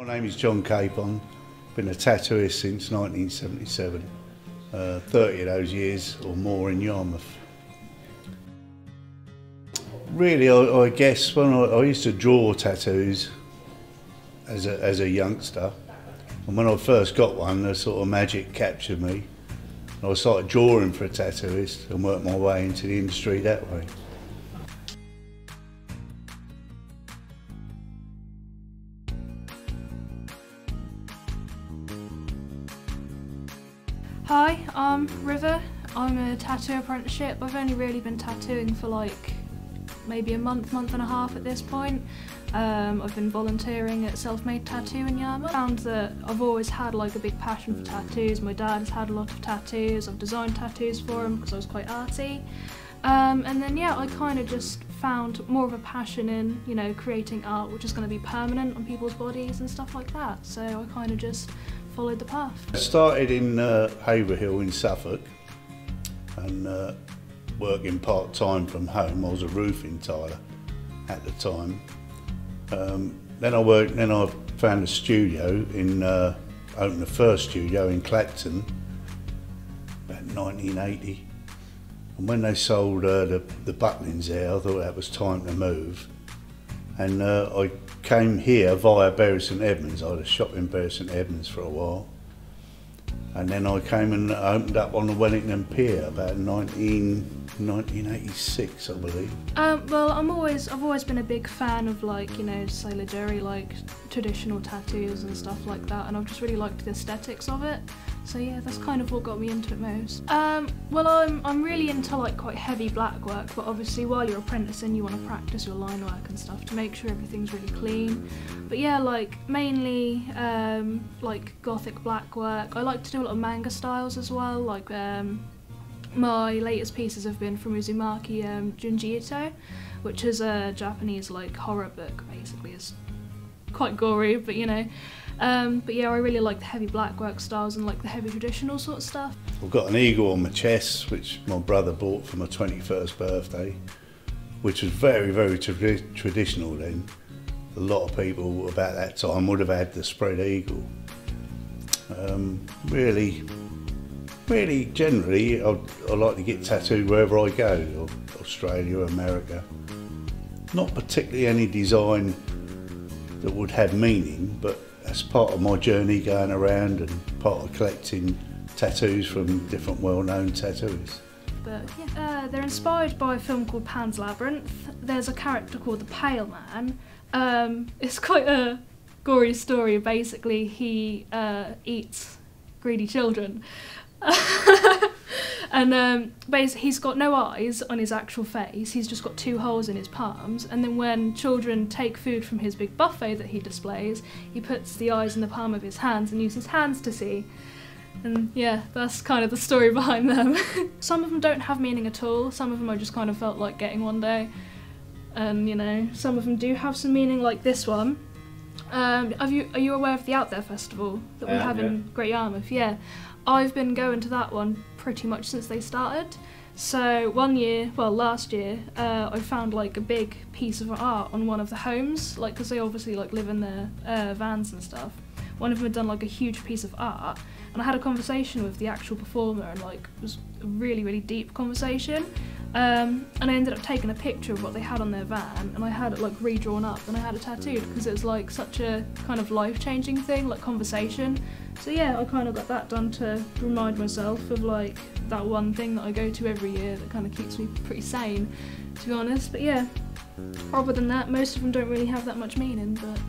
My name is John Capon. Been a tattooist since 1977. 30 of those years or more in Yarmouth. Really, I guess when I used to draw tattoos as a youngster, and when I first got one, the sort of magic captured me. And I started drawing for a tattooist and worked my way into the industry that way. Hi, I'm River. I'm a tattoo apprenticeship. I've only really been tattooing for like maybe a month and a half at this point. I've been volunteering at Self-Made Tattoo in Yarmouth. I found that I've always had like a big passion for tattoos. My dad has had a lot of tattoos. I've designed tattoos for him because I was quite arty. And then yeah, I kind of just found more of a passion in, you know, creating art which is going to be permanent on people's bodies and stuff like that. So I kind of just followed the path. I started in Haverhill in Suffolk and working part-time from home. I was a roofing tiler at the time. Then I found a studio opened the first studio in Clacton about 1980. And when they sold the Butlins there, I thought that was time to move. And I came here via Bury St Edmunds. I had a shop in Bury St Edmunds for a while. And then I came and opened up on the Wellington Pier about 1986, I believe. Well, I've always been a big fan of, like, you know, Sailor Jerry, like traditional tattoos and stuff like that, and I've just really liked the aesthetics of it. So yeah, that's kind of what got me into it most. Well, I'm really into like quite heavy black work, but obviously while you're apprenticing you want to practice your line work and stuff to make sure everything's really clean. But yeah, like mainly like gothic black work. I like to do a lot of manga styles as well. Like my latest pieces have been from Uzumaki Junji Ito, which is a Japanese like horror book. Basically, it's quite gory, but you know. But yeah, I really like the heavy black work styles and like the heavy traditional sort of stuff. I've got an eagle on my chest, which my brother bought for my 21st birthday, which was very, very traditional then. A lot of people about that time would have had the spread eagle. Really, generally, I like to get tattooed wherever I go, Australia, America. Not particularly any design that would have meaning, but that's part of my journey going around and part of collecting tattoos from different well-known tattooists. But yeah, they're inspired by a film called Pan's Labyrinth. There's a character called the Pale Man. It's quite a gory story. Basically, he eats greedy children. And basically he's got no eyes on his actual face, he's just got 2 holes in his palms, and then when children take food from his big buffet that he displays, he puts the eyes in the palm of his hands and uses his hands to see. And yeah, that's kind of the story behind them. Some of them don't have meaning at all, some of them I just kind of felt like getting one day. And you know, some of them do have some meaning, like this one. Are you aware of the Out There Festival that we have in Great Yarmouth? Yeah. I've been going to that one pretty much since they started. So last year, I found like a big piece of art on one of the homes, like because they obviously like live in their vans and stuff. One of them had done like a huge piece of art, and I had a conversation with the actual performer, and like it was a really, really deep conversation. And I ended up taking a picture of what they had on their van, and I had it like redrawn up, and I had it tattooed because it was like such a kind of life-changing thing, like conversation. So yeah, I kind of got that done to remind myself of like that one thing that I go to every year that kind of keeps me pretty sane, to be honest. But yeah, other than that, most of them don't really have that much meaning, but